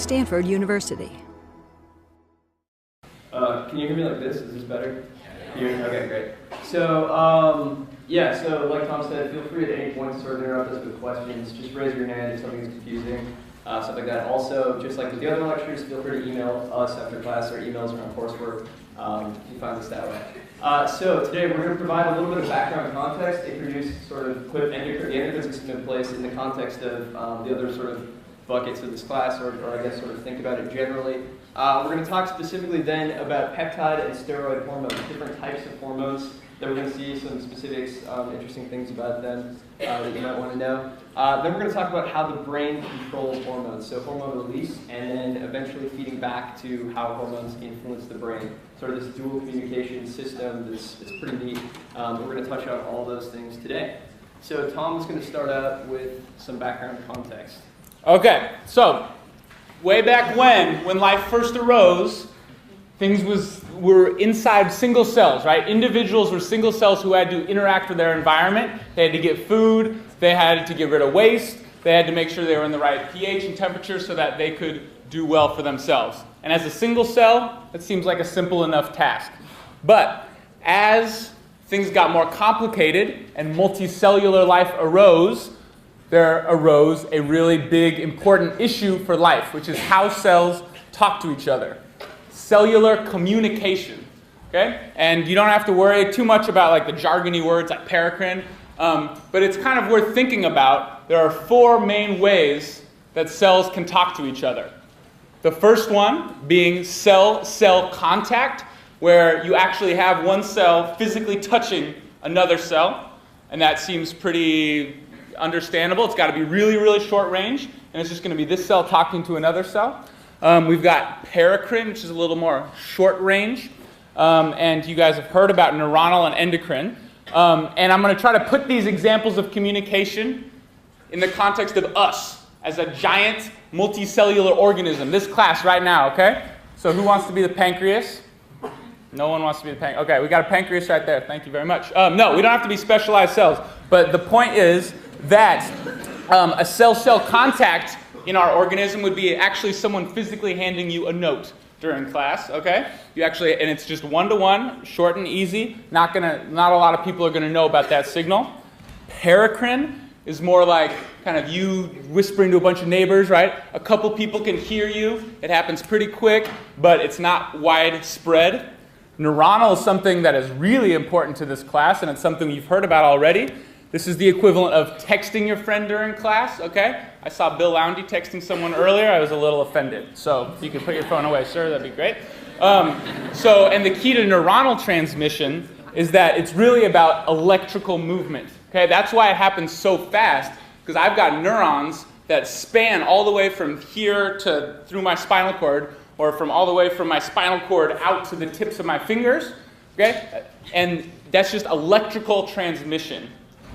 Stanford University. Can you hear me like this? Is this better? Okay, great. So, yeah, so like Tom said, feel free at any point to sort of interrupt us with questions. Just raise your hand if something's confusing, stuff like that. Also, just like with the other lectures, feel free to email us after class. Our emails are on coursework. You find us that way. So today we're going to provide a little bit of background context, introduce sort of put the endocrine system in place in the context of the other sort of buckets of this class, or I guess sort of think about it generally. We're going to talk specifically then about peptide and steroid hormones, different types of hormones that we're going to see some specifics, interesting things about them that you might want to know. Then we're going to talk about how the brain controls hormones, so hormone release, and then eventually feeding back to how hormones influence the brain. Sort of this dual communication system that's pretty neat. We're going to touch on all those things today. So Tom's going to start out with some background context. Okay, so way back when life first arose, things were inside single cells, right? Individuals were single cells who had to interact with their environment. They had to get food, they had to get rid of waste, they had to make sure they were in the right pH and temperature so that they could do well for themselves. And as a single cell, it seems like a simple enough task. But as things got more complicated and multicellular life arose, there arose a really big, important issue for life, which is how cells talk to each other. Cellular communication, okay? And you don't have to worry too much about like the jargony words like paracrine, but it's kind of worth thinking about. There are 4 main ways that cells can talk to each other. The first one being cell-cell contact, where you actually have one cell physically touching another cell, and that seems pretty understandable. It's got to be really, really short range, and it's just going to be this cell talking to another cell. We've got paracrine, which is a little more short range, and you guys have heard about neuronal and endocrine. And I'm going to try to put these examples of communication in the context of us as a giant multicellular organism, this class right now, okay? So who wants to be the pancreas? No one wants to be the pancreas. Okay, we got a pancreas right there. Thank you very much. No, we don't have to be specialized cells, but the point is that a cell-cell contact in our organism would be actually someone physically handing you a note during class, okay? You actually, and it's just one-to-one, short and easy. Not a lot of people are gonna know about that signal. Paracrine is more like kind of you whispering to a bunch of neighbors, right? A couple people can hear you. It happens pretty quick, but it's not widespread. Neuronal is something that is really important to this class, and it's something you've heard about already. This is the equivalent of texting your friend during class, okay? I saw Bill Lowndes texting someone earlier. I was a little offended. So if you could put your phone away, sir, that'd be great. And the key to neuronal transmission is that it's really about electrical movement, okay? That's why it happens so fast, because I've got neurons that span all the way from here to through my spinal cord, or from all the way from my spinal cord out to the tips of my fingers, okay? And that's just electrical transmission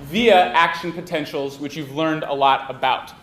via action potentials, which you've learned a lot about.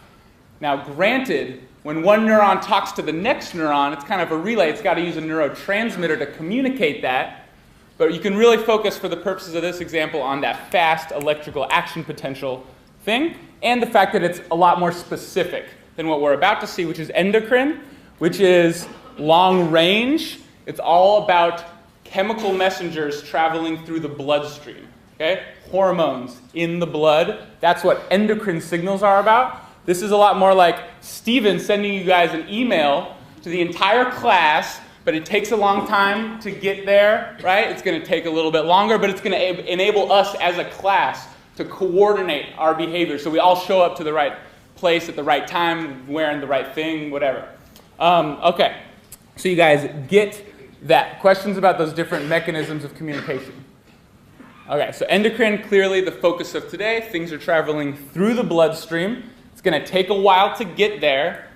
Now, granted, when one neuron talks to the next neuron, it's kind of a relay. It's got to use a neurotransmitter to communicate that. But you can really focus, for the purposes of this example, on that fast electrical action potential thing, and the fact that it's a lot more specific than what we're about to see, which is endocrine, which is long range. It's all about chemical messengers traveling through the bloodstream. Okay? Hormones in the blood. That's what endocrine signals are about. This is a lot more like Steven sending you guys an email to the entire class, but it takes a long time to get there, right? It's going to take a little bit longer, but it's going to enable us as a class to coordinate our behavior so we all show up to the right place at the right time, wearing the right thing, whatever. Okay, so you guys get that. Questions about those different mechanisms of communication? Okay, so endocrine, clearly the focus of today. Things are traveling through the bloodstream. It's going to take a while to get there,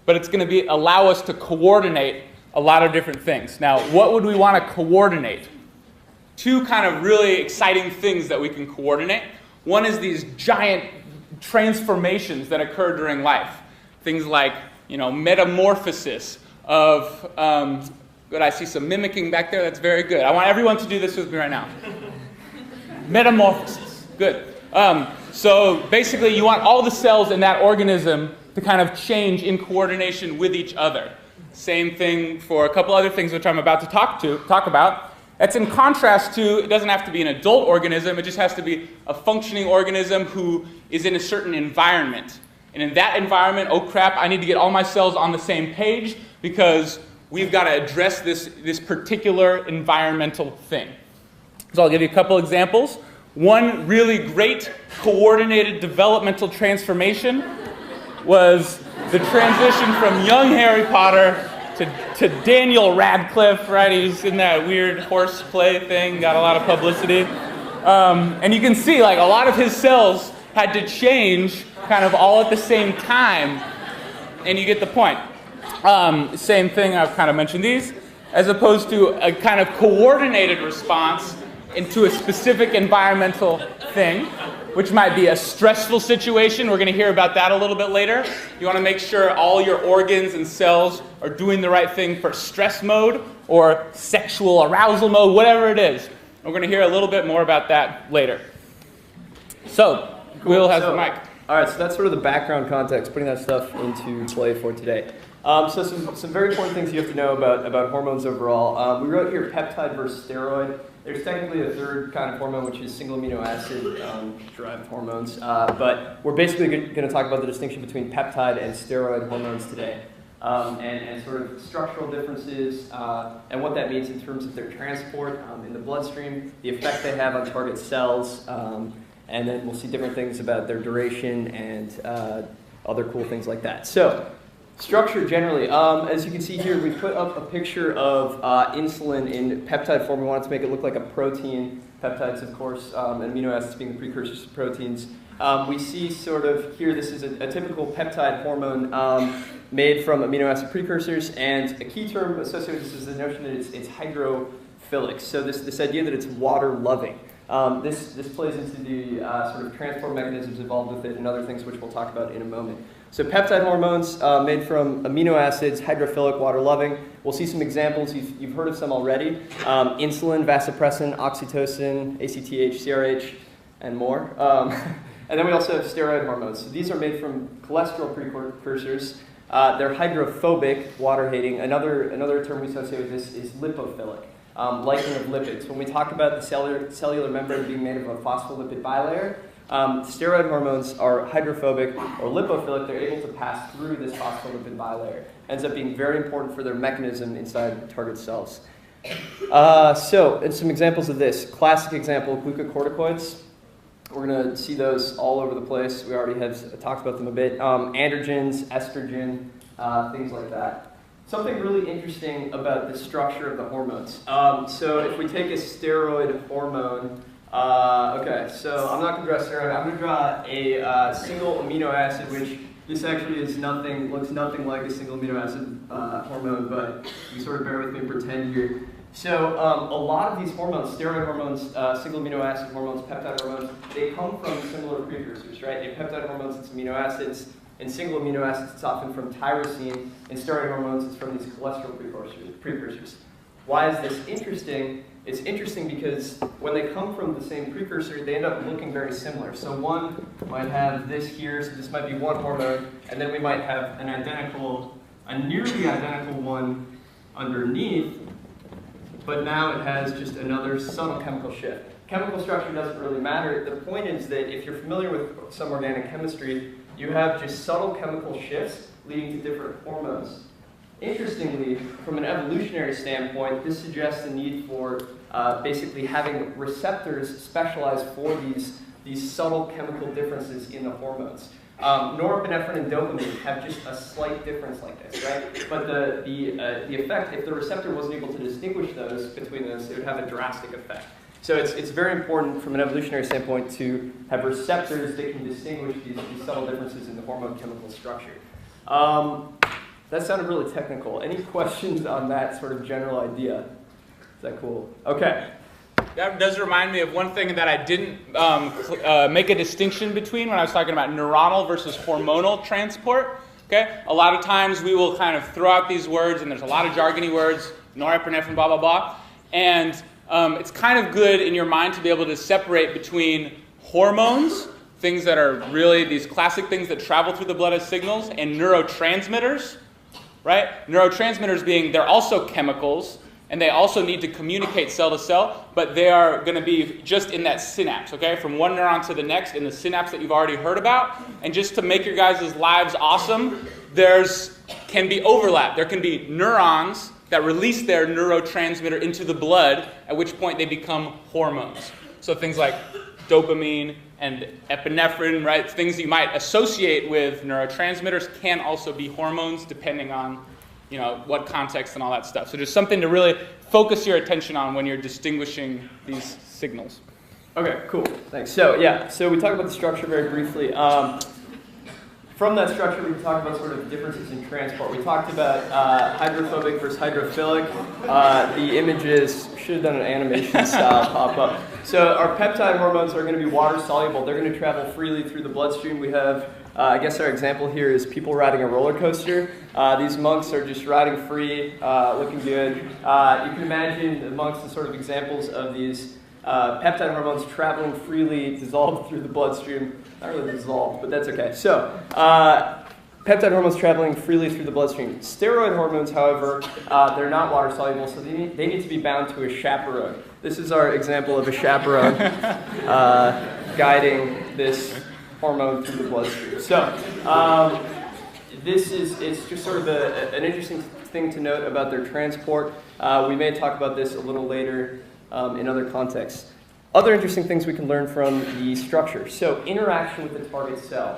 but it's going to allow us to coordinate a lot of different things. Now, what would we want to coordinate? 2 kind of really exciting things that we can coordinate. One is these giant transformations that occur during life. Things like, metamorphosis of, good, I see some mimicking back there. That's very good. I want everyone to do this with me right now. Metamorphosis. Good. So basically, you want all the cells in that organism to kind of change in coordination with each other. Same thing for a couple other things which I'm about to talk about. That's in contrast to, it doesn't have to be an adult organism, it just has to be a functioning organism who is in a certain environment. And in that environment, oh crap, I need to get all my cells on the same page because we've got to address this particular environmental thing. So I'll give you a couple examples. One really great coordinated developmental transformation was the transition from young Harry Potter to Daniel Radcliffe, right? He was in that weird horseplay thing, got a lot of publicity. And you can see, like, a lot of his cells had to change kind of all at the same time, and you get the point. Same thing, I've kind of mentioned these, as opposed to a kind of coordinated response into a specific environmental thing, which might be a stressful situation. We're going to hear about that a little bit later. You want to make sure all your organs and cells are doing the right thing for stress mode or sexual arousal mode, whatever it is. We're going to hear a little bit more about that later. So, Will has the mic. All right, so that's sort of the background context, putting that stuff into play for today. So some very important things you have to know about hormones overall. We wrote here peptide versus steroid. There's technically a third kind of hormone, which is single amino acid derived hormones. But we're basically going to talk about the distinction between peptide and steroid hormones today. And sort of structural differences and what that means in terms of their transport in the bloodstream, the effect they have on target cells, and then we'll see different things about their duration and other cool things like that. So, structure generally, as you can see here, we put up a picture of insulin in peptide form. We wanted to make it look like a protein. Peptides, of course, and amino acids being the precursors to proteins. We see sort of here, this is a typical peptide hormone made from amino acid precursors, and a key term associated with this is the notion that it's hydrophilic. So this idea that it's water-loving. This plays into the sort of transport mechanisms involved with it and other things which we'll talk about in a moment. So peptide hormones made from amino acids, hydrophilic, water-loving. We'll see some examples. You've heard of some already. Insulin, vasopressin, oxytocin, ACTH, CRH, and more. And then we also have steroid hormones. So these are made from cholesterol precursors. They're hydrophobic, water-hating. Another term we associate with this is lipophilic. Liking of lipids. When we talk about the cellular membrane being made of a phospholipid bilayer, steroid hormones are hydrophobic or lipophilic. They're able to pass through this phospholipid bilayer. Ends up being very important for their mechanism inside target cells. So, and some examples of this. Classic example, glucocorticoids. We're going to see those all over the place. We already have talked about them a bit. Androgens, estrogen, things like that. Something really interesting about the structure of the hormones. So if we take a steroid hormone, okay, so I'm not going to draw steroid. I'm going to draw a single amino acid, which this actually is nothing, looks nothing like a single amino acid hormone, but you sort of bear with me and pretend here. So a lot of these hormones, steroid hormones, single amino acid hormones, peptide hormones, they come from similar precursors, right? In peptide hormones, it's amino acids. In single amino acids, it's often from tyrosine. In steroid hormones, it's from these cholesterol precursors. Why is this interesting? It's interesting because when they come from the same precursor, they end up looking very similar. So one might have this here, so this might be one hormone, and then we might have a nearly identical one underneath, but now it has just another subtle chemical shift. Chemical structure doesn't really matter. The point is that if you're familiar with some organic chemistry, you have just subtle chemical shifts leading to different hormones. Interestingly, from an evolutionary standpoint, this suggests the need for basically having receptors specialized for these subtle chemical differences in the hormones. Norepinephrine and dopamine have just a slight difference like this, right? But the effect, if the receptor wasn't able to distinguish those between those, it would have a drastic effect. So it's very important from an evolutionary standpoint to have receptors that can distinguish these subtle differences in the hormone chemical structure. That sounded really technical. Any questions on that sort of general idea? Is that cool? Okay. That does remind me of one thing that I didn't make a distinction between when I was talking about neuronal versus hormonal transport. Okay? A lot of times we will kind of throw out these words, and there's a lot of jargony words, norepinephrine, blah, blah, blah. And it's kind of good in your mind to be able to separate between hormones things that are really these classic things that travel through the blood as signals, and neurotransmitters, right? Neurotransmitters being, they're also chemicals, and they also need to communicate cell to cell, but they are going to be just in that synapse, okay? From one neuron to the next in the synapse that you've already heard about. And just to make your guys' lives awesome, can be overlap. There can be neurons that release their neurotransmitter into the blood, at which point they become hormones. So things like dopamine and epinephrine, right? Things you might associate with neurotransmitters can also be hormones, depending on what context and all that stuff. So just something to really focus your attention on when you're distinguishing these signals. Okay, cool. Thanks. So we talked about the structure very briefly. From that structure, we can talk about sort of differences in transport. We talked about hydrophobic versus hydrophilic. The images should have done an animation style pop up. So our peptide hormones are going to be water soluble. They're going to travel freely through the bloodstream. We have, I guess our example here is people riding a roller coaster. These monks are just riding free, looking good. You can imagine the monks as sort of examples of these peptide hormones traveling freely, dissolved through the bloodstream. Not really dissolved, but that's okay. So, peptide hormones traveling freely through the bloodstream. Steroid hormones, however, they're not water soluble, so they need to be bound to a chaperone. This is our example of a chaperone guiding this hormone through the bloodstream. So, it's just sort of an interesting thing to note about their transport. We may talk about this a little later in other contexts. Other interesting things we can learn from the structure. So interaction with the target cell.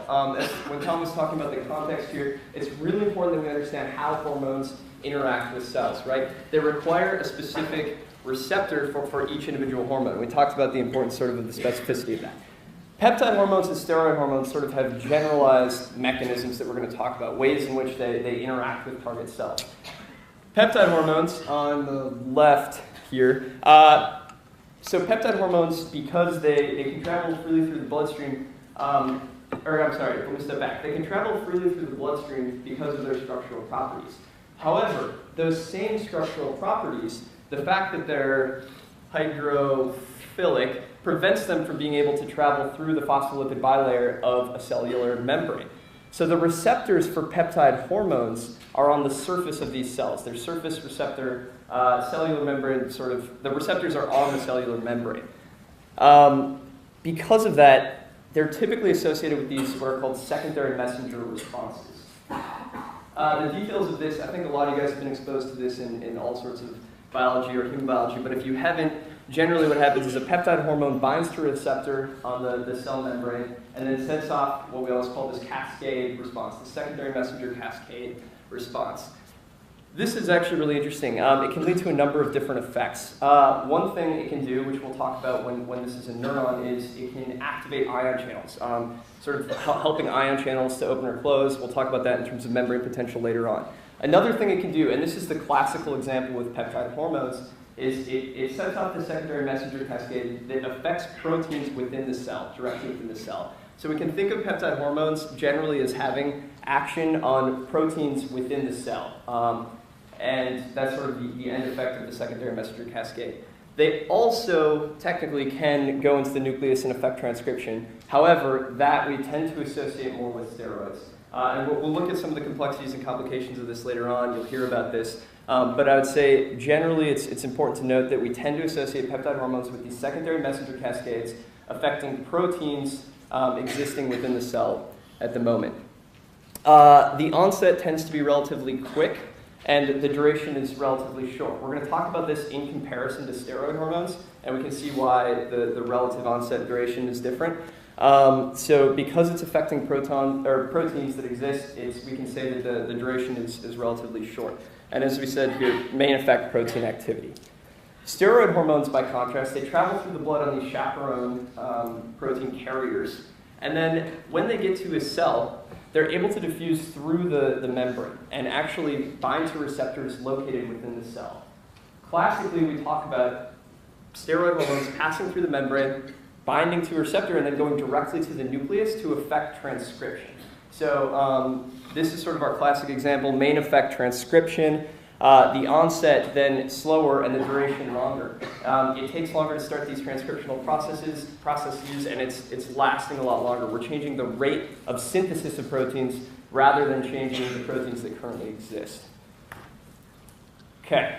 When Tom was talking about the context here, it's really important that we understand how hormones interact with cells, right? They require a specific receptor for each individual hormone. We talked about the importance sort of the specificity of that. Peptide hormones and steroid hormones sort of have generalized mechanisms that we're going to talk about, ways in which they interact with target cells. Peptide hormones on the left here. So peptide hormones, because they can travel freely through the bloodstream, let me step back. They can travel freely through the bloodstream because of their structural properties. However, those same structural properties, the fact that they're hydrophilic, prevents them from being able to travel through the phospholipid bilayer of a cellular membrane. So the receptors for peptide hormones are on the surface of these cells. Their surface receptor, cellular membrane, the receptors are on the cellular membrane. Because of that, they're typically associated with these what are called secondary messenger responses. The details of this, I think a lot of you guys have been exposed to this in all sorts of biology or human biology, but if you haven't, generally what happens is a peptide hormone binds to a receptor on the cell membrane and then sets off what we always call this cascade response, the secondary messenger cascade response. This is actually really interesting. It can lead to a number of different effects. One thing it can do, which we'll talk about when this is a neuron, is it can activate ion channels, sort of helping ion channels to open or close. We'll talk about that in terms of membrane potential later on. Another thing it can do, and this is the classical example with peptide hormones, is it sets off the secondary messenger cascade that affects proteins within the cell, directly within the cell. So we can think of peptide hormones generally as having action on proteins within the cell. And that's sort of the end effect of the secondary messenger cascade. They also technically can go into the nucleus and affect transcription. However, that we tend to associate more with steroids. And we'll look at some of the complexities and complications of this later on. You'll hear about this. But I would say generally it's important to note that we tend to associate peptide hormones with these secondary messenger cascades affecting proteins existing within the cell at the moment. The onset tends to be relatively quick, and the duration is relatively short. We're going to talk about this in comparison to steroid hormones, and we can see why the relative onset duration is different. So because it's affecting proteins that exist, we can say that the duration is relatively short. And as we said here, may affect protein activity. Steroid hormones, by contrast, they travel through the blood on these chaperone protein carriers. And then when they get to a cell, they're able to diffuse through the membrane and actually bind to receptors located within the cell. Classically, we talk about steroid hormones passing through the membrane, binding to a receptor, and then going directly to the nucleus to affect transcription. So this is sort of our classic example, main effect transcription. the onset then slower and the duration longer. It takes longer to start these transcriptional processes, and it's lasting a lot longer. We're changing the rate of synthesis of proteins rather than changing the proteins that currently exist. Okay.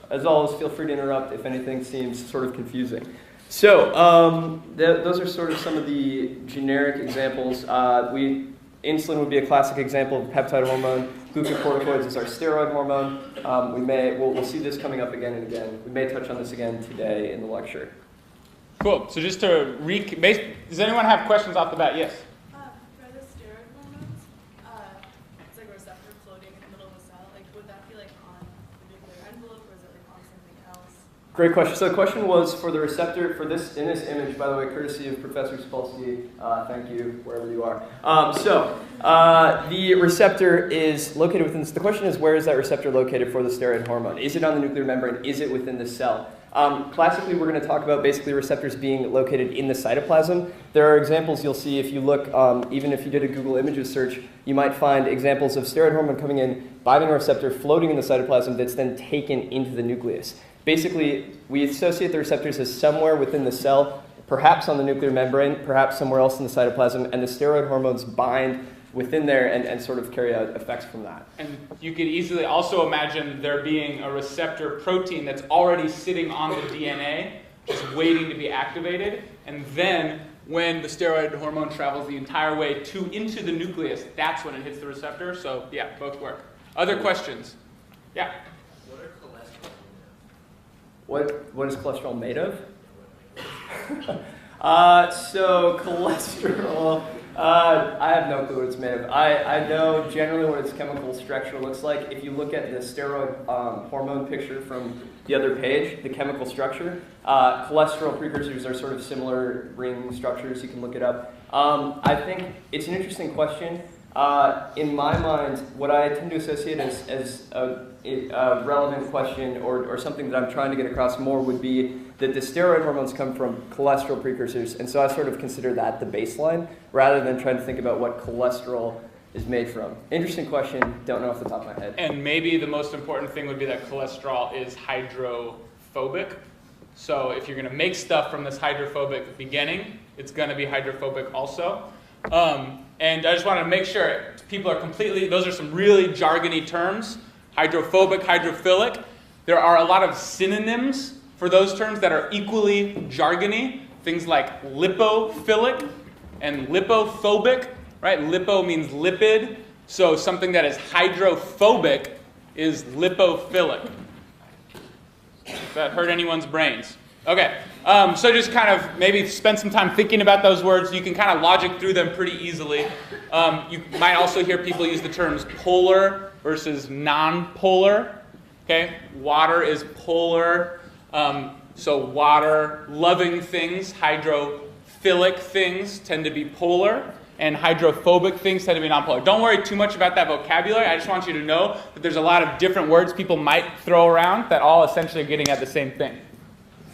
As always, feel free to interrupt if anything seems sort of confusing. So those are sort of some of the generic examples. Insulin would be a classic example of a peptide hormone. Glucocorticoids is our steroid hormone. We'll see this coming up again and again. We may touch on this again today in the lecture. Cool. So just to does anyone have questions off the bat? Yes. For the steroid hormones, it's like a receptor floating in the middle of the cell. Like, would that be like on the nuclear envelope, or is it like on something else? Great question. So the question was for the receptor for this in this image, by the way, courtesy of Professor Spolsky. Thank you, wherever you are. The receptor is located within. The question is, where is that receptor located for the steroid hormone? Is it on the nuclear membrane? Is it within the cell? Classically, we're going to talk about basically receptors being located in the cytoplasm. There are examples you'll see if you look, even if you did a Google Images search, you might find examples of steroid hormone coming in, binding a receptor, floating in the cytoplasm that's then taken into the nucleus. Basically, we associate the receptors as somewhere within the cell, perhaps on the nuclear membrane, perhaps somewhere else in the cytoplasm, and the steroid hormones bind within there and sort of carry out effects from that. And you could easily also imagine there being a receptor protein that's already sitting on the DNA, just waiting to be activated. And then when the steroid hormone travels the entire way into the nucleus, that's when it hits the receptor. So yeah, both work. Other questions? Yeah? What is cholesterol made of? So cholesterol, I have no clue what it's made of. I know generally what its chemical structure looks like. If you look at the steroid hormone picture from the other page, the chemical structure, cholesterol precursors are sort of similar ring structures. You can look it up. I think it's an interesting question. In my mind, what I tend to associate as a relevant question or something that I'm trying to get across more would be that the steroid hormones come from cholesterol precursors, and so I sort of consider that the baseline rather than trying to think about what cholesterol is made from. Interesting question, don't know off the top of my head. And maybe the most important thing would be that cholesterol is hydrophobic. So if you're going to make stuff from this hydrophobic beginning, it's going to be hydrophobic also. And I just want to make sure people are those are some really jargony terms. Hydrophobic, hydrophilic. There are a lot of synonyms for those terms that are equally jargony. Things like lipophilic and lipophobic, right? Lipo means lipid. So something that is hydrophobic is lipophilic. If that hurt anyone's brains. Okay, so just kind of maybe spend some time thinking about those words. You can kind of logic through them pretty easily. You might also hear people use the terms polar versus non-polar. Okay, water is polar, so water-loving things, hydrophilic things tend to be polar, and hydrophobic things tend to be non-polar. Don't worry too much about that vocabulary. I just want you to know that there's a lot of different words people might throw around that all essentially are getting at the same thing.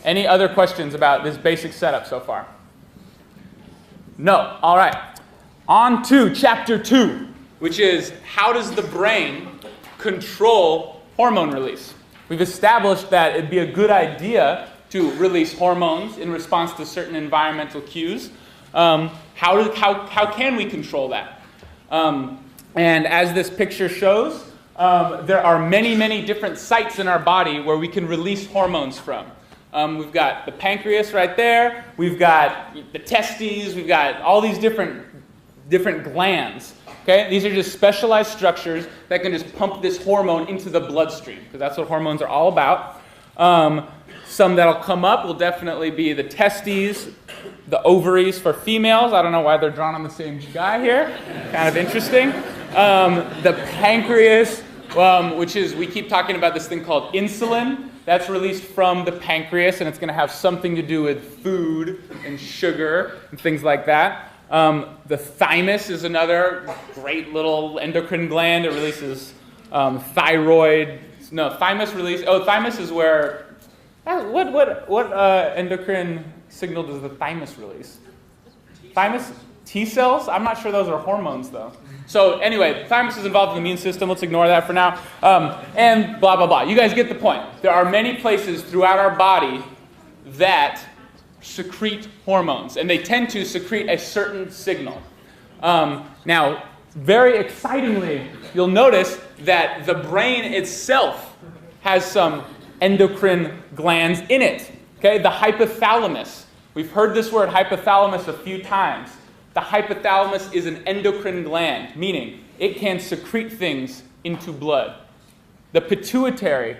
Any other questions about this basic setup so far? No. All right. On to chapter 2, which is how does the brain control hormone release? We've established that it'd be a good idea to release hormones in response to certain environmental cues. How can we control that? And as this picture shows, there are many, many different sites in our body where we can release hormones from. We've got the pancreas right there. We've got the testes. We've got all these different glands. Okay, these are just specialized structures that can just pump this hormone into the bloodstream because that's what hormones are all about. Some that'll come up will definitely be the testes, the ovaries for females. I don't know why they're drawn on the same guy here. Kind of interesting. The pancreas, which is we keep talking about this thing called insulin. That's released from the pancreas, and it's going to have something to do with food and sugar and things like that. The thymus is another great little endocrine gland. It releases thyroid. No, thymus release. Oh, thymus is where. What endocrine signal does the thymus release? Thymus, T cells? I'm not sure those are hormones, though. So anyway, thymus is involved in the immune system. Let's ignore that for now. And blah, blah, blah. You guys get the point. There are many places throughout our body that secrete hormones, and they tend to secrete a certain signal. Now, very excitingly, you'll notice that the brain itself has some endocrine glands in it. Okay, the hypothalamus. We've heard this word hypothalamus a few times. The hypothalamus is an endocrine gland, meaning it can secrete things into blood. The pituitary,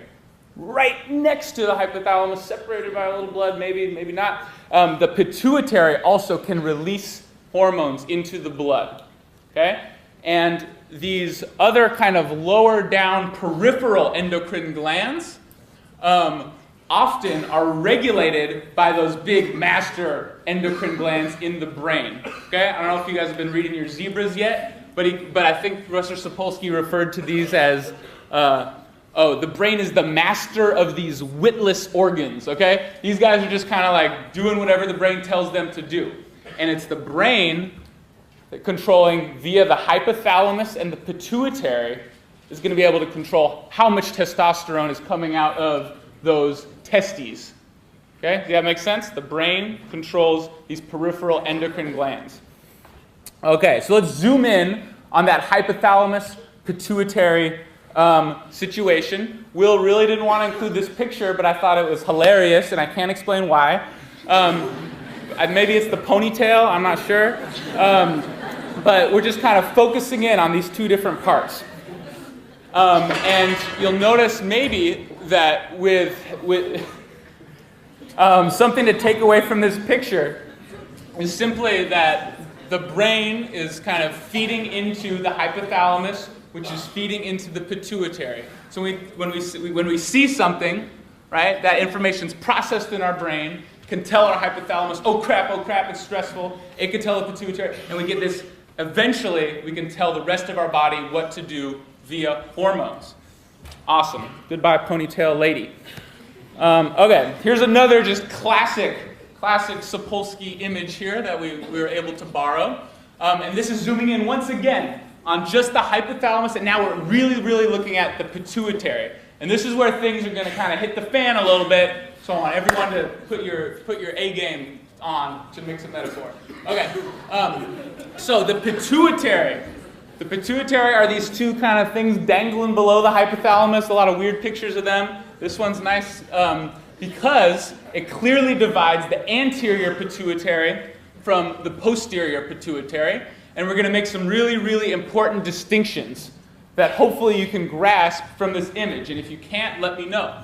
right next to the hypothalamus, separated by a little blood, maybe not. The pituitary also can release hormones into the blood. Okay? And these other kind of lower down peripheral endocrine glands often are regulated by those big master endocrine glands in the brain. Okay? I don't know if you guys have been reading your zebras yet, but I think Professor Sapolsky referred to these as, the brain is the master of these witless organs. Okay? These guys are just kind of like doing whatever the brain tells them to do. And it's the brain that controlling via the hypothalamus and the pituitary is going to be able to control how much testosterone is coming out of those testes. Okay, does that make sense? The brain controls these peripheral endocrine glands. Okay, so let's zoom in on that hypothalamus pituitary situation. Will really didn't want to include this picture, but I thought it was hilarious, and I can't explain why. Maybe it's the ponytail, I'm not sure. But we're just kind of focusing in on these two different parts. And you'll notice maybe that with something to take away from this picture is simply that the brain is kind of feeding into the hypothalamus, which is feeding into the pituitary. So when we see something, right, that information's processed in our brain, can tell our hypothalamus, oh crap, it's stressful. It can tell the pituitary, and we get this, eventually we can tell the rest of our body what to do via hormones. Awesome. Goodbye, ponytail lady. Okay, here's another just classic Sapolsky image here that we were able to borrow. And this is zooming in once again on just the hypothalamus, and now we're really, really looking at the pituitary. And this is where things are going to kind of hit the fan a little bit. So I want everyone to put your A game on, to mix a metaphor. Okay, so the pituitary. The pituitary are these two kind of things dangling below the hypothalamus. A lot of weird pictures of them. This one's nice because it clearly divides the anterior pituitary from the posterior pituitary. And we're going to make some really, really important distinctions that hopefully you can grasp from this image. And if you can't, let me know.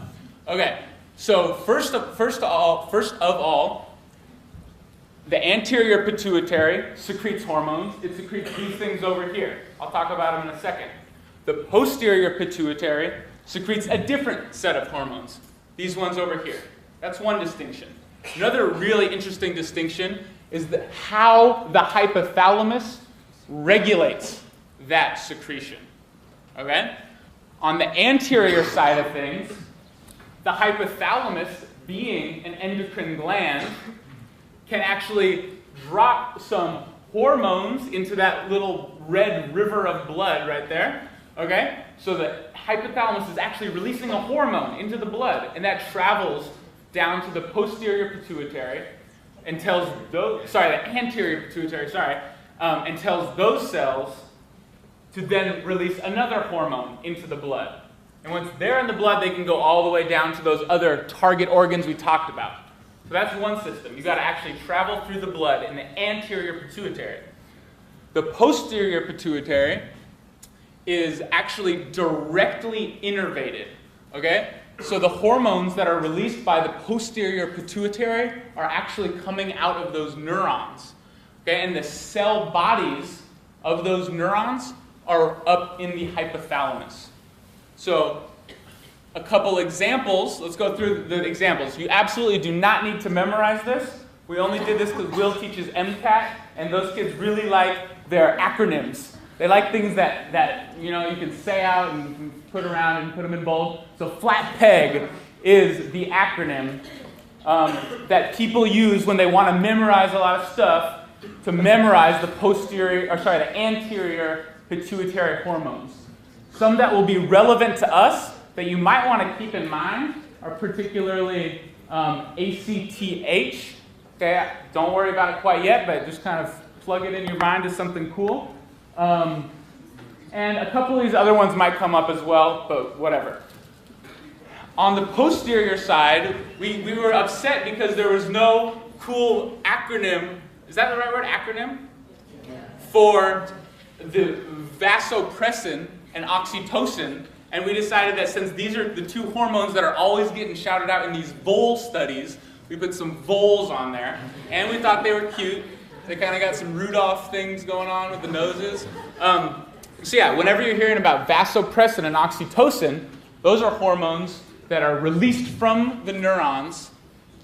Okay, so first of all, the anterior pituitary secretes hormones. It secretes these things over here. I'll talk about them in a second. The posterior pituitary secretes a different set of hormones. These ones over here. That's one distinction. Another really interesting distinction is how the hypothalamus regulates that secretion. Okay? On the anterior side of things, the hypothalamus, being an endocrine gland, can actually drop some hormones into that little red river of blood right there. Okay? So the hypothalamus is actually releasing a hormone into the blood, and that travels down to the posterior pituitary and tells those, the anterior pituitary, and tells those cells to then release another hormone into the blood. And once they're in the blood, they can go all the way down to those other target organs we talked about. So that's one system. You've got to actually travel through the blood in the anterior pituitary. The posterior pituitary is actually directly innervated. Okay? So the hormones that are released by the posterior pituitary are actually coming out of those neurons. Okay? And the cell bodies of those neurons are up in the hypothalamus. So a couple examples. Let's go through the examples. You absolutely do not need to memorize this. We only did this because Will teaches MCAT, and those kids really like their acronyms. They like things that you can say out and put around and put them in bold. So flat peg is the acronym that people use when they want to memorize a lot of stuff to memorize the anterior pituitary hormones. Some that will be relevant to us that you might want to keep in mind are particularly ACTH. Okay, don't worry about it quite yet, but just kind of plug it in your mind as something cool. And a couple of these other ones might come up as well, but whatever. On the posterior side, we were upset because there was no cool acronym. Is that the right word, acronym? Yeah. For the vasopressin and oxytocin. And we decided that since these are the two hormones that are always getting shouted out in these vole studies, we put some voles on there. And we thought they were cute. They kind of got some Rudolph things going on with the noses. So yeah, whenever you're hearing about vasopressin and oxytocin, those are hormones that are released from the neurons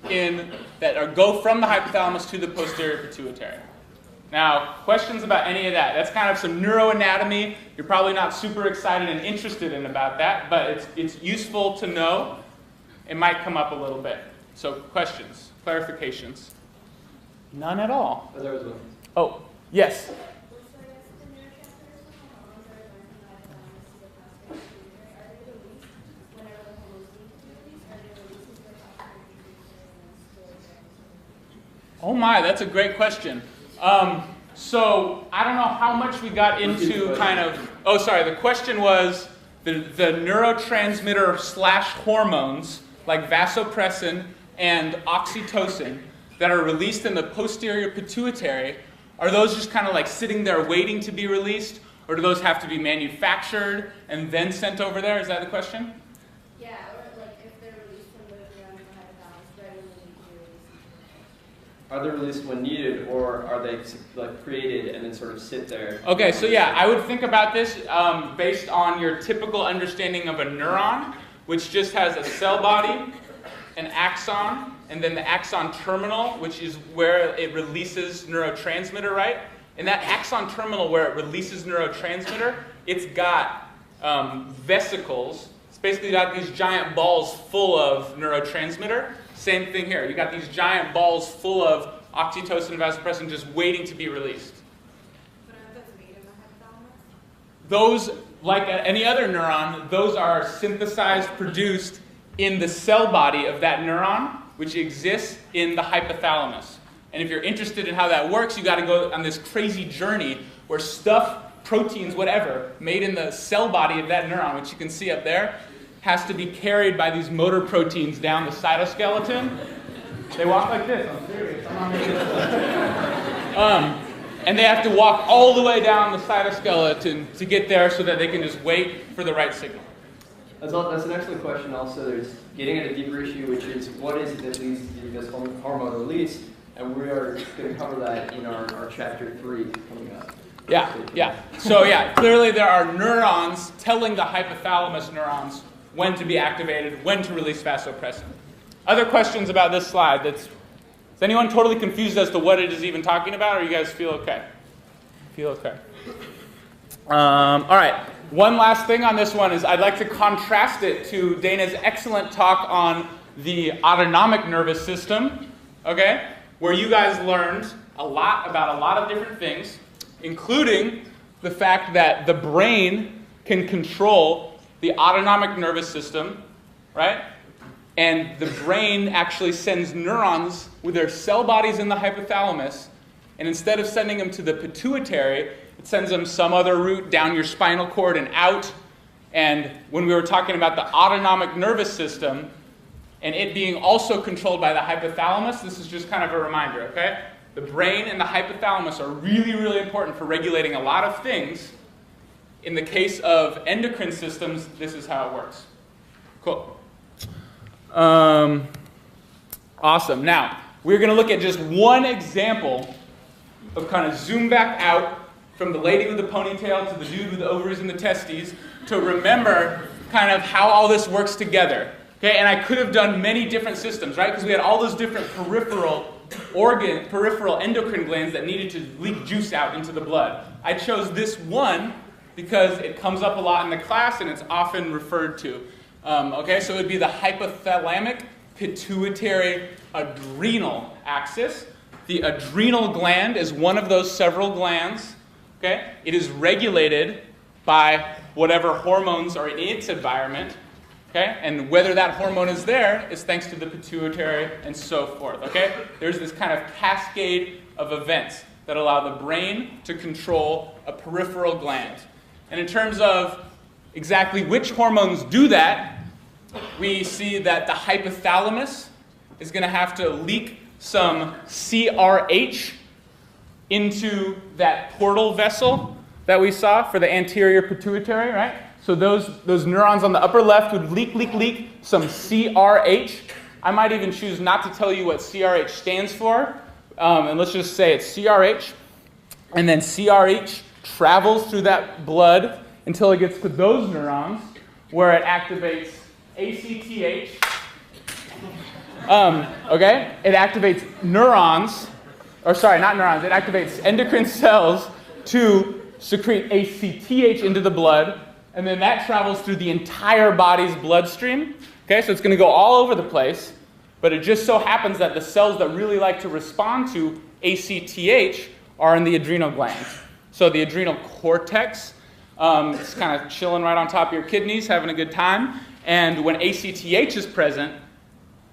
go from the hypothalamus to the posterior pituitary. Now, questions about any of that? That's kind of some neuroanatomy. You're probably not super excited and interested in about that, but it's useful to know. It might come up a little bit. So questions, clarifications? None at all. There was one. Oh, yes. Oh my, that's a great question. So I don't know how much we got into kind of, oh sorry, the question was the neurotransmitter / hormones like vasopressin and oxytocin that are released in the posterior pituitary, are those just kind of like sitting there waiting to be released, or do those have to be manufactured and then sent over there? Is that the question? Yeah, or like if they're released from the around the hypothalamus, right when they need to be released. Are they released when needed, or are they like created and then sort of sit there? Okay, so yeah, I would think about this based on your typical understanding of a neuron, which just has a cell body, an axon, and then the axon terminal, which is where it releases neurotransmitter, right? And that axon terminal where it releases neurotransmitter, it's got vesicles. It's basically got these giant balls full of neurotransmitter. Same thing here. You got these giant balls full of oxytocin and vasopressin just waiting to be released. But are those made in the hypothalamus? Those, like any other neuron, those are synthesized, produced in the cell body of that neuron, which exists in the hypothalamus. And if you're interested in how that works, you got to go on this crazy journey where stuff, proteins, whatever, made in the cell body of that neuron, which you can see up there, has to be carried by these motor proteins down the cytoskeleton. They walk like this. I'm serious. And they have to walk all the way down the cytoskeleton to get there so that they can just wait for the right signal. That's an excellent question. Also, there's getting at a deeper issue, which is what is it that leads to this hormone release, and we are going to cover that in our chapter 3 coming up. Yeah. So yeah, clearly there are neurons telling the hypothalamus neurons when to be activated, when to release vasopressin. Other questions about this slide? Is anyone totally confused as to what it is even talking about, or you guys feel okay? All right. One last thing on this one is I'd like to contrast it to Dana's excellent talk on the autonomic nervous system, okay, where you guys learned a lot about a lot of different things, including the fact that the brain can control the autonomic nervous system, right? And the brain actually sends neurons with their cell bodies in the hypothalamus, and instead of sending them to the pituitary, it sends them some other route down your spinal cord and out. And when we were talking about the autonomic nervous system, and it being also controlled by the hypothalamus, this is just kind of a reminder, okay? The brain and the hypothalamus are really, really important for regulating a lot of things. In the case of endocrine systems, this is how it works. Cool. Awesome. Now, we're going to look at just one example of kind of zoom back out from the lady with the ponytail to the dude with the ovaries and the testes to remember kind of how all this works together. Okay, and I could have done many different systems, right? Because we had all those different peripheral endocrine glands that needed to leak juice out into the blood. I chose this one because it comes up a lot in the class and it's often referred to. Okay, so it would be the hypothalamic pituitary adrenal axis. The adrenal gland is one of those several glands. Okay? It is regulated by whatever hormones are in its environment. Okay? And whether that hormone is there is thanks to the pituitary and so forth. Okay? There's this kind of cascade of events that allow the brain to control a peripheral gland. And in terms of exactly which hormones do that, we see that the hypothalamus is going to have to leak some CRH into that portal vessel that we saw for the anterior pituitary, right? So those neurons on the upper left would leak some CRH. I might even choose not to tell you what CRH stands for, and let's just say it's CRH. And then CRH travels through that blood until it gets to those neurons where it activates ACTH. Okay? It activates neurons, or sorry, not neurons, it activates endocrine cells to secrete ACTH into the blood, and then that travels through the entire body's bloodstream. Okay, so it's going to go all over the place, but it just so happens that the cells that really like to respond to ACTH are in the adrenal glands. So the adrenal cortex is kind of chilling right on top of your kidneys, having a good time, and when ACTH is present,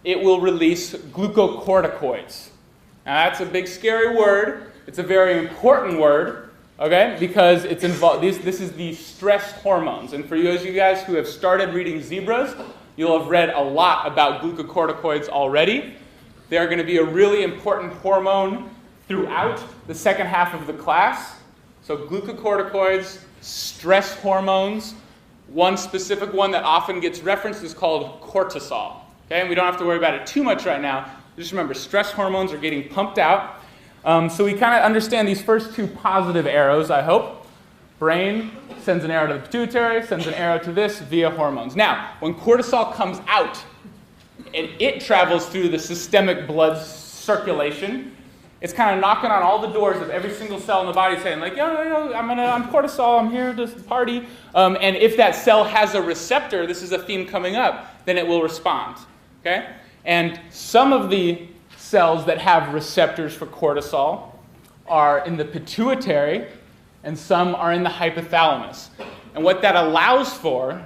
it will release glucocorticoids. Now that's a big scary word. It's a very important word. Okay, because it's involved. This is the stress hormones, and for those of you guys who have started reading Zebras, you'll have read a lot about glucocorticoids already. They are going to be a really important hormone throughout the second half of the class. So glucocorticoids, stress hormones. One specific one that often gets referenced is called cortisol. Okay, and we don't have to worry about it too much right now. Just remember, stress hormones are getting pumped out. So we kind of understand these first two positive arrows, I hope. Brain sends an arrow to the pituitary, sends an arrow to this via hormones. Now, when cortisol comes out and it travels through the systemic blood circulation, it's kind of knocking on all the doors of every single cell in the body saying, like, yo, I'm cortisol, I'm here to party. And if that cell has a receptor, this is a theme coming up, then it will respond. Okay? And some of the cells that have receptors for cortisol are in the pituitary, and some are in the hypothalamus. And what that allows for,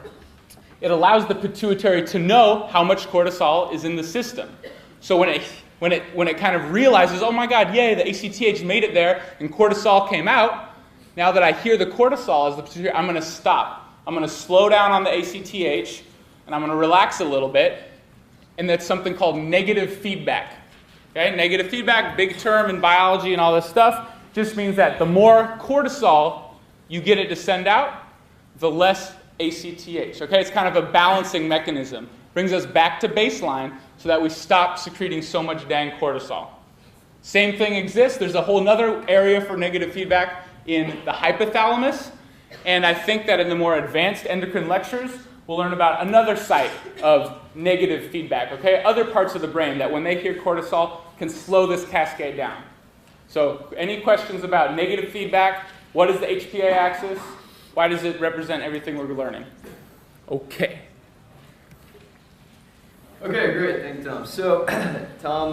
it allows the pituitary to know how much cortisol is in the system. So when it kind of realizes, oh my God, yay, the ACTH made it there, and cortisol came out, now that I hear the cortisol as the pituitary, I'm going to stop. I'm going to slow down on the ACTH, and I'm going to relax a little bit, and that's something called negative feedback. Okay, negative feedback, big term in biology and all this stuff, just means that the more cortisol you get it to send out, the less ACTH. Okay, it's kind of a balancing mechanism. Brings us back to baseline so that we stop secreting so much dang cortisol. Same thing exists. There's a whole other area for negative feedback in the hypothalamus, and I think that in the more advanced endocrine lectures, we'll learn about another site of negative feedback, okay? Other parts of the brain that when they hear cortisol can slow this cascade down. So any questions about negative feedback? What is the HPA axis? Why does it represent everything we're learning? Okay. Okay, great. Thank you, Tom. So Tom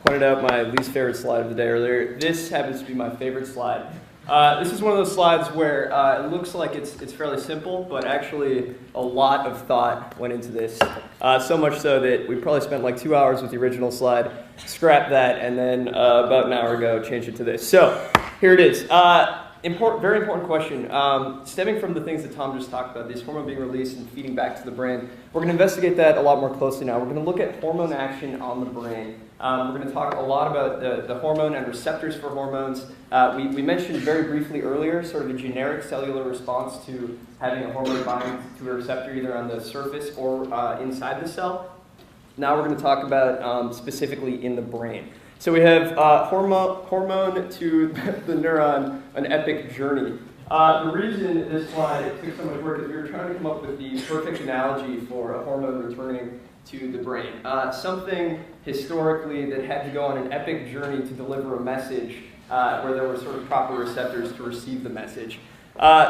pointed out my least favorite slide of the day earlier. This happens to be my favorite slide. This is one of those slides where it looks like it's fairly simple, but actually a lot of thought went into this. So much so that we probably spent like 2 hours with the original slide, scrapped that, and then about an hour ago changed it to this. So here it is. Very important question. Stemming from the things that Tom just talked about, this hormone being released and feeding back to the brain, we're going to investigate that a lot more closely now. We're going to look at hormone action on the brain. We're going to talk a lot about the hormone and receptors for hormones. We mentioned very briefly earlier sort of a generic cellular response to having a hormone bind to a receptor either on the surface or inside the cell. Now we're going to talk about specifically in the brain. So we have hormone to the neuron, an epic journey. The reason this slide took so much work is we were trying to come up with the perfect analogy for a hormone returning to the brain. Something historically that had to go on an epic journey to deliver a message where there were sort of proper receptors to receive the message.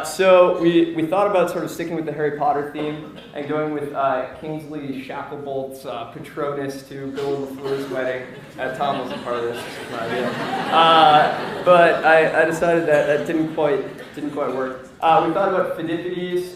So we thought about sort of sticking with the Harry Potter theme and going with Kingsley Shacklebolt's Patronus to Bill LaFleur's wedding. Tom wasn't part of this. This was my idea. But I decided that didn't quite work. We thought about Phidippides,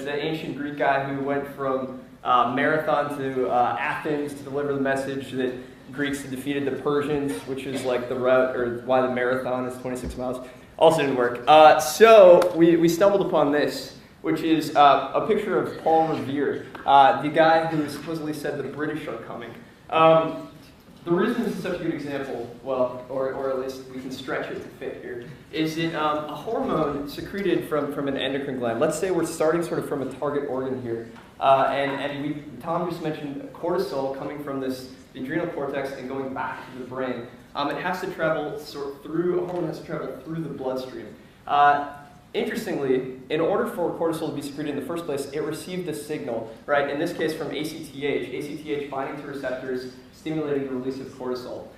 the ancient Greek guy who went from Marathon to Athens to deliver the message that Greeks had defeated the Persians, which is like the route, or why the marathon is 26 miles. Also didn't work. So we stumbled upon this, which is a picture of Paul Revere, the guy who supposedly said the British are coming. The reason this is such a good example, well, or at least we can stretch it to fit here, is that a hormone secreted from an endocrine gland. Let's say we're starting sort of from a target organ here, and Tom just mentioned cortisol coming from the adrenal cortex and going back to the brain. It has to travel a hormone has to travel through the bloodstream. Interestingly, in order for cortisol to be secreted in the first place, it received a signal, right? In this case from ACTH binding to receptors, stimulating the release of cortisol.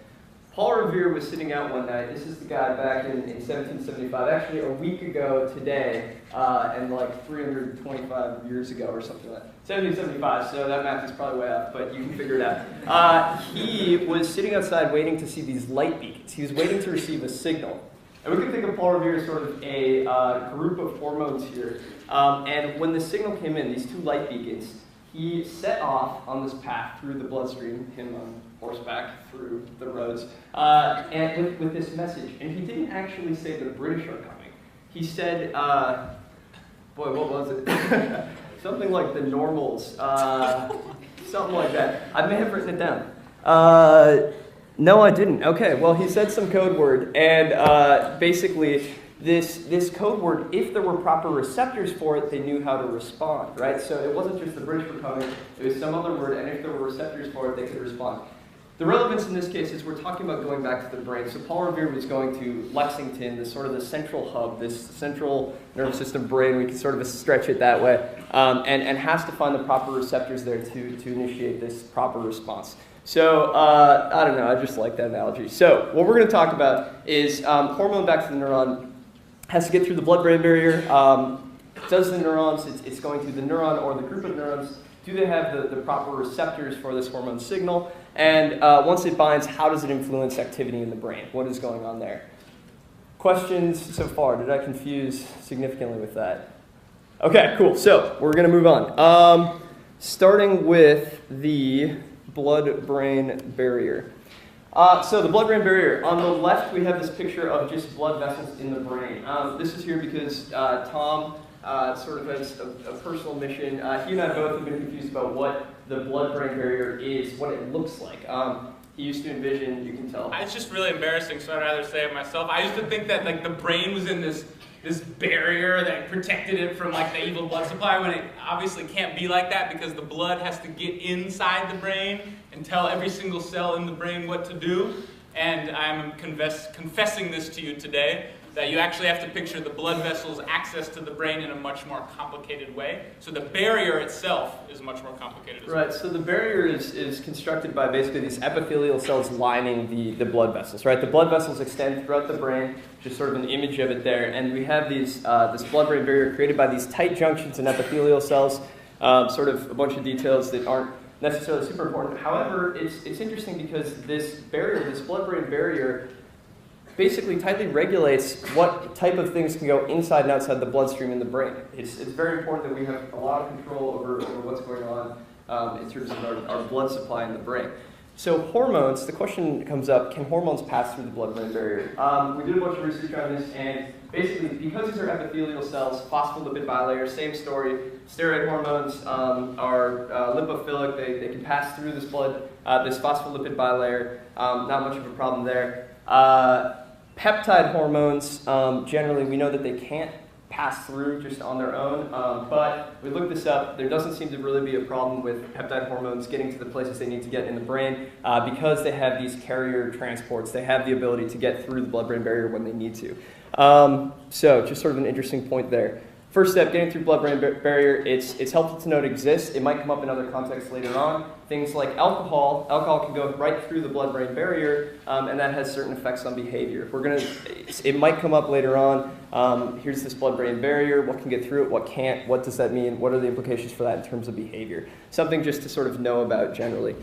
Paul Revere was sitting out one night. This is the guy back in 1775, actually a week ago today, and like 325 years ago or something like that. 1775, so that math is probably way off, but you can figure it out. He was sitting outside waiting to see these light beacons. He was waiting to receive a signal. And we can think of Paul Revere as sort of a group of hormones here. And when the signal came in, these two light beacons, he set off on this path through the bloodstream, him on horseback through the roads, and with this message. And he didn't actually say the British are coming. He said, boy, what was it? Something like the normals, something like that. I may have written it down. No, I didn't. Okay, well, he said some code word, and basically, this code word, if there were proper receptors for it, they knew how to respond, right? So it wasn't just the British were coming, it was some other word, and if there were receptors for it, they could respond. The relevance in this case is we're talking about going back to the brain. So Paul Revere was going to Lexington, this sort of the central hub, this central nervous system brain, we can sort of stretch it that way, and has to find the proper receptors there to initiate this proper response. So, I don't know, I just like that analogy. So, what we're going to talk about is hormone back to the neuron has to get through the blood-brain barrier. Does the neurons, it's going through the neuron or the group of neurons, do they have the proper receptors for this hormone signal? And once it binds, how does it influence activity in the brain? What is going on there? Questions so far? Did I confuse significantly with that? Okay, cool. So, we're going to move on. Starting with the blood-brain barrier. So the blood-brain barrier. On the left, we have this picture of just blood vessels in the brain. This is here because Tom sort of has a personal mission. He and I both have been confused about what the blood-brain barrier is, what it looks like. He used to envision, you can tell. It's just really embarrassing, so I'd rather say it myself. I used to think that like the brain was in this barrier that protected it from like the evil blood supply, when it obviously can't be like that because the blood has to get inside the brain and tell every single cell in the brain what to do. And I'm confessing this to you today, that you actually have to picture the blood vessels' access to the brain in a much more complicated way. So the barrier itself is much more complicated as well. Right, so the barrier is constructed by basically these epithelial cells lining the blood vessels, right? The blood vessels extend throughout the brain, just sort of an image of it there, and we have these this blood-brain barrier created by these tight junctions and epithelial cells, sort of a bunch of details that aren't necessarily super important. However, it's interesting because this barrier, this blood-brain barrier, basically tightly regulates what type of things can go inside and outside the bloodstream in the brain. It's very important that we have a lot of control over what's going on in terms of our blood supply in the brain. So hormones, the question comes up, can hormones pass through the blood-brain barrier? We did a bunch of research on this, and basically because these are epithelial cells, phospholipid bilayer, same story. Steroid hormones are lipophilic, they can pass through this this phospholipid bilayer, not much of a problem there. Peptide hormones, generally we know that they can't pass through just on their own, but we looked this up. There doesn't seem to really be a problem with peptide hormones getting to the places they need to get in the brain because they have these carrier transports. They have the ability to get through the blood-brain barrier when they need to. So just sort of an interesting point there. first step, getting through blood-brain barrier, it's helpful to know it exists. It might come up in other contexts later on. Things like alcohol. Alcohol can go right through the blood-brain barrier, and that has certain effects on behavior. It might come up later on. Here's this blood-brain barrier. What can get through it? What can't? What does that mean? What are the implications for that in terms of behavior? Something just to sort of know about generally.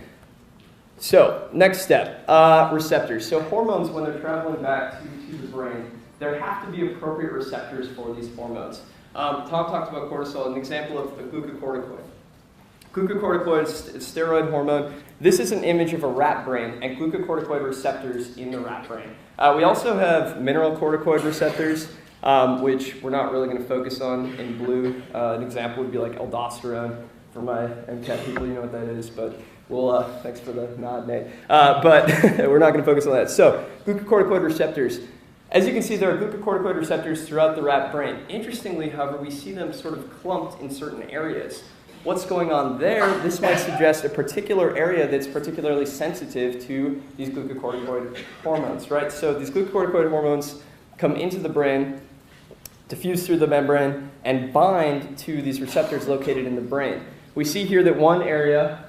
So, next step, receptors. So hormones, when they're traveling back to the brain, there have to be appropriate receptors for these hormones. Tom talked about cortisol, an example of the glucocorticoid. Glucocorticoid is a steroid hormone. This is an image of a rat brain and glucocorticoid receptors in the rat brain. We also have mineralocorticoid receptors, which we're not really going to focus on in blue. An example would be like aldosterone. For my MCAT people, you know what that is, but we'll, thanks for the nod, Nate. But we're not going to focus on that. So, glucocorticoid receptors. As you can see, there are glucocorticoid receptors throughout the rat brain. Interestingly, however, we see them sort of clumped in certain areas. What's going on there? This might suggest a particular area that's particularly sensitive to these glucocorticoid hormones, right? So these glucocorticoid hormones come into the brain, diffuse through the membrane, and bind to these receptors located in the brain. We see here that one area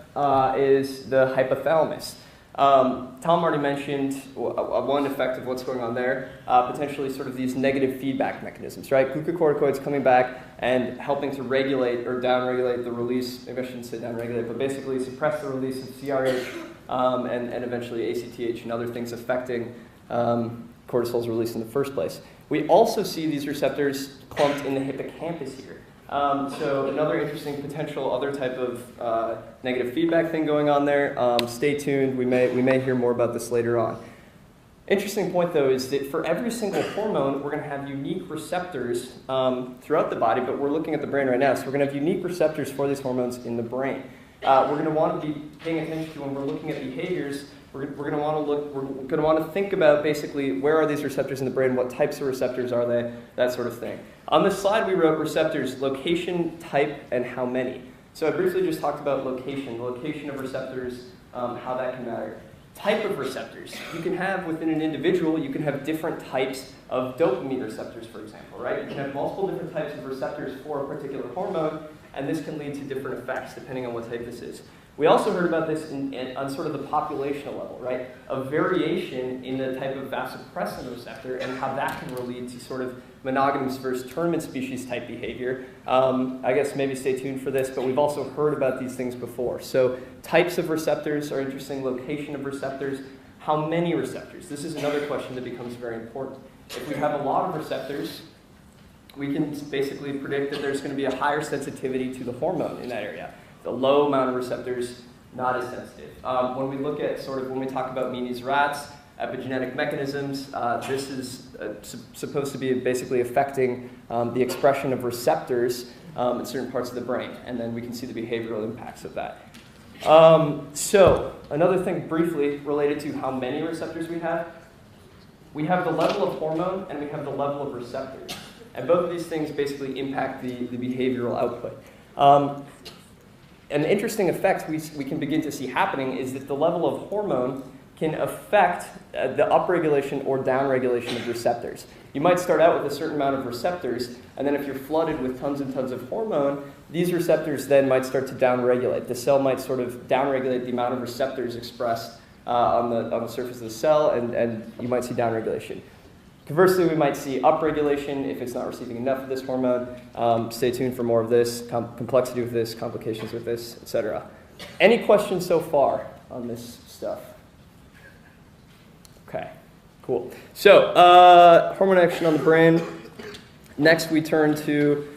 is the hypothalamus. Tom already mentioned one effect of what's going on there, potentially sort of these negative feedback mechanisms, right? Glucocorticoids coming back and helping to regulate or downregulate the release, maybe I shouldn't say downregulate, but basically suppress the release of CRH and eventually ACTH and other things affecting cortisol's release in the first place. We also see these receptors clumped in the hippocampus here. So another interesting potential other type of negative feedback thing going on there. Stay tuned. We may hear more about this later on. Interesting point, though, is that for every single hormone, we're going to have unique receptors throughout the body, but we're looking at the brain right now. So we're going to have unique receptors for these hormones in the brain. We're going to want to be paying attention to when we're looking at behaviors. We're going to want to think about basically where are these receptors in the brain, what types of receptors are they, that sort of thing. On this slide, we wrote receptors, location, type, and how many. So I briefly just talked about location, the location of receptors, how that can matter. Type of receptors. You can have within an individual, you can have different types of dopamine receptors, for example, right? You can have multiple different types of receptors for a particular hormone, and this can lead to different effects depending on what type this is. We also heard about this on sort of the populational level, right? A variation in the type of vasopressin receptor and how that can lead to sort of monogamous versus tournament species type behavior. I guess maybe stay tuned for this, but we've also heard about these things before. So types of receptors are interesting, location of receptors, how many receptors? This is another question that becomes very important. If we have a lot of receptors, we can basically predict that there's going to be a higher sensitivity to the hormone in that area. The low amount of receptors, not as sensitive. When we look at when we talk about Menie's rats, epigenetic mechanisms, this is supposed to be basically affecting the expression of receptors in certain parts of the brain, and then we can see the behavioral impacts of that. So another thing briefly related to how many receptors we have the level of hormone and we have the level of receptors. And both of these things basically impact the behavioral output. An interesting effect we can begin to see happening is that the level of hormone can affect the upregulation or downregulation of receptors. You might start out with a certain amount of receptors, and then if you're flooded with tons and tons of hormone, these receptors then might start to downregulate. The cell might sort of downregulate the amount of receptors expressed on the surface of the cell, and you might see downregulation. Conversely, we might see upregulation if it's not receiving enough of this hormone. Stay tuned for more of this, complexity with this, complications with this, etc. Any questions so far on this stuff? Okay, cool. So, hormone action on the brain. Next, we turn to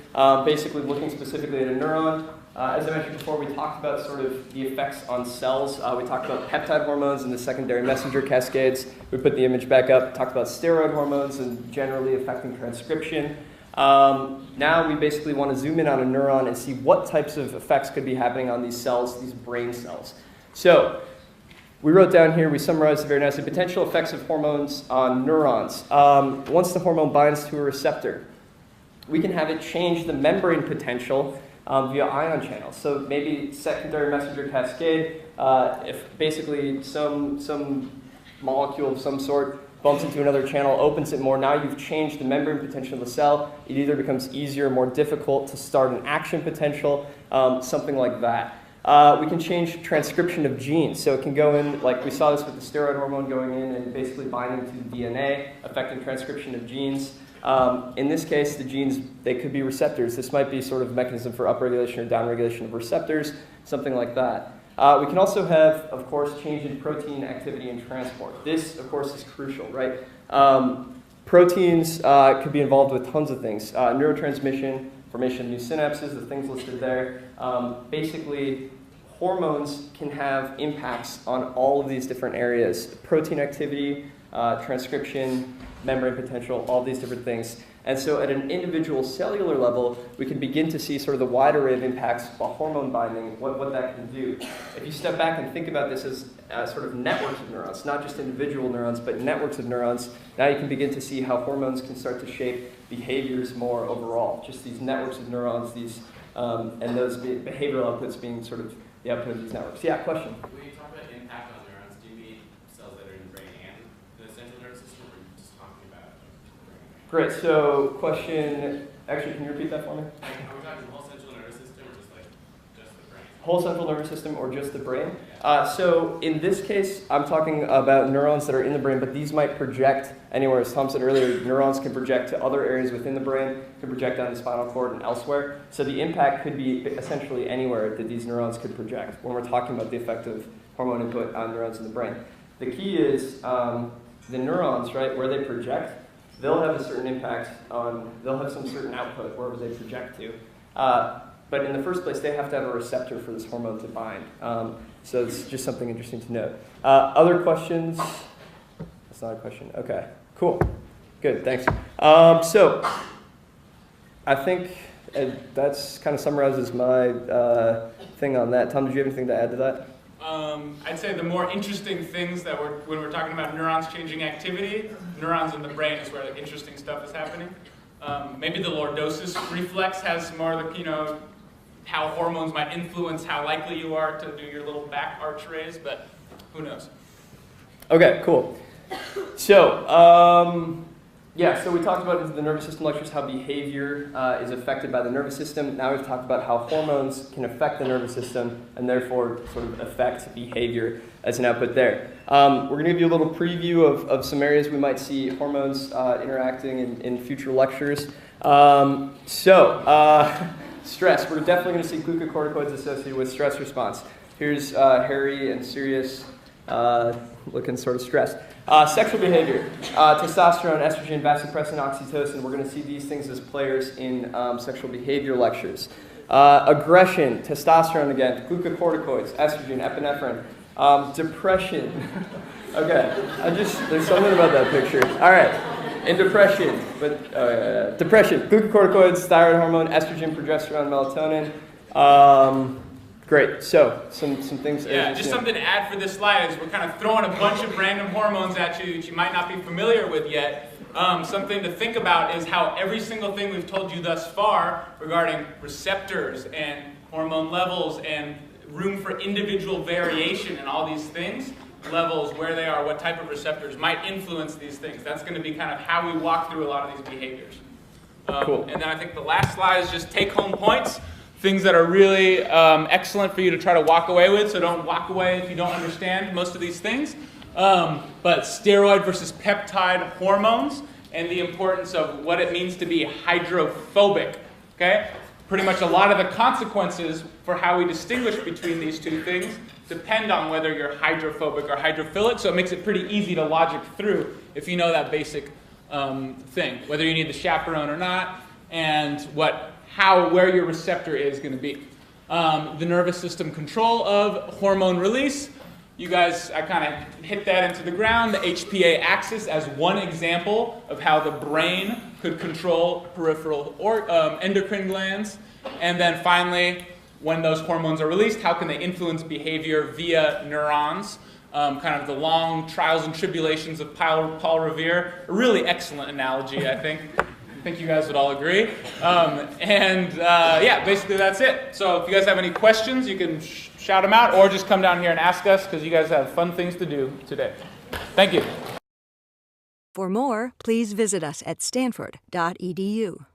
basically looking specifically at a neuron. As I mentioned before, we talked about sort of the effects on cells. We talked about peptide hormones and the secondary messenger cascades. We put the image back up, talked about steroid hormones and generally affecting transcription. Now we basically want to zoom in on a neuron and see what types of effects could be happening on these cells, these brain cells. So we wrote down here, we summarized very nicely, potential effects of hormones on neurons. Once the hormone binds to a receptor, we can have it change the membrane potential via ion channels. So maybe secondary messenger cascade, if basically some molecule of some sort bumps into another channel, opens it more. Now you've changed the membrane potential of the cell. It either becomes easier, more difficult to start an action potential, something like that. We can change transcription of genes. So it can go in, like we saw this with the steroid hormone going in and basically binding to the DNA, affecting transcription of genes. In this case, the genes, they could be receptors. This might be sort of a mechanism for upregulation or downregulation of receptors, something like that. We can also have, of course, change in protein activity and transport. This, of course, is crucial, right? Proteins could be involved with tons of things. Neurotransmission, formation of new synapses, the things listed there. Basically, hormones can have impacts on all of these different areas. Protein activity, transcription, membrane potential, all these different things. And so at an individual cellular level, we can begin to see sort of the wide array of impacts of hormone binding, what that can do. If you step back and think about this as sort of networks of neurons, not just individual neurons, but networks of neurons, now you can begin to see how hormones can start to shape behaviors more overall. Just these networks of neurons, and those behavioral outputs being sort of the output of these networks. Yeah, question? When you talk about impact on neurons, do you mean cells that are in the brain and the central nervous system, or are you just talking about the brain? Great. So, question. Actually, can you repeat that for me? Like, are we talking the whole central nervous system, or just the brain? Whole central nervous system, or just the brain? So, in this case, I'm talking about neurons that are in the brain, but these might project anywhere. As Tom said earlier, neurons can project to other areas within the brain, can project down the spinal cord and elsewhere. So, the impact could be essentially anywhere that these neurons could project when we're talking about the effect of hormone input on neurons in the brain. The key is the neurons, right, where they project, they'll have a certain impact on, they'll have some certain output wherever they project to. But in the first place, they have to have a receptor for this hormone to bind. So it's just something interesting to note. Other questions? That's not a question. Okay, cool. Good, thanks. So I think that's kind of summarizes my thing on that. Tom, did you have anything to add to that? I'd say the more interesting things that when we're talking about neurons changing activity, neurons in the brain is where the interesting stuff is happening. Maybe the lordosis reflex has more of the, how hormones might influence how likely you are to do your little back arch raise, but who knows? Okay, cool. So, so we talked about in the nervous system lectures how behavior is affected by the nervous system. Now we've talked about how hormones can affect the nervous system and therefore sort of affect behavior as an output there. We're going to give you a little preview of some areas we might see hormones interacting in future lectures. Stress. We're definitely going to see glucocorticoids associated with stress response. Here's Harry and Sirius looking sort of stressed. Sexual behavior, testosterone, estrogen, vasopressin, oxytocin. We're going to see these things as players in sexual behavior lectures. Aggression, testosterone again, glucocorticoids, estrogen, epinephrine. Depression. Okay, there's something about that picture. All right. In depression, depression, glucocorticoids, thyroid hormone, estrogen, progesterone, melatonin. Great. So some things. Yeah, just something to add for this slide is we're kind of throwing a bunch of random hormones at you that you might not be familiar with yet. Something to think about is how every single thing we've told you thus far regarding receptors and hormone levels and room for individual variation and all these things, levels, where they are, what type of receptors might influence these things. That's going to be kind of how we walk through a lot of these behaviors. Cool. And then I think the last slide is just take-home points, things that are really excellent for you to try to walk away with, so don't walk away if you don't understand most of these things. But steroid versus peptide hormones and the importance of what it means to be hydrophobic. Okay? Pretty much a lot of the consequences for how we distinguish between these two things depend on whether you're hydrophobic or hydrophilic, so it makes it pretty easy to logic through if you know that basic thing, whether you need the chaperone or not, and where your receptor is going to be. The nervous system control of hormone release. You guys, I kind of hit that into the ground, the HPA axis as one example of how the brain could control peripheral endocrine glands. And then finally, when those hormones are released, how can they influence behavior via neurons? Kind of the long trials and tribulations of Paul Revere. A really excellent analogy, I think. I think you guys would all agree. Basically that's it. So if you guys have any questions, you can shout them out or just come down here and ask us because you guys have fun things to do today. Thank you. For more, please visit us at stanford.edu.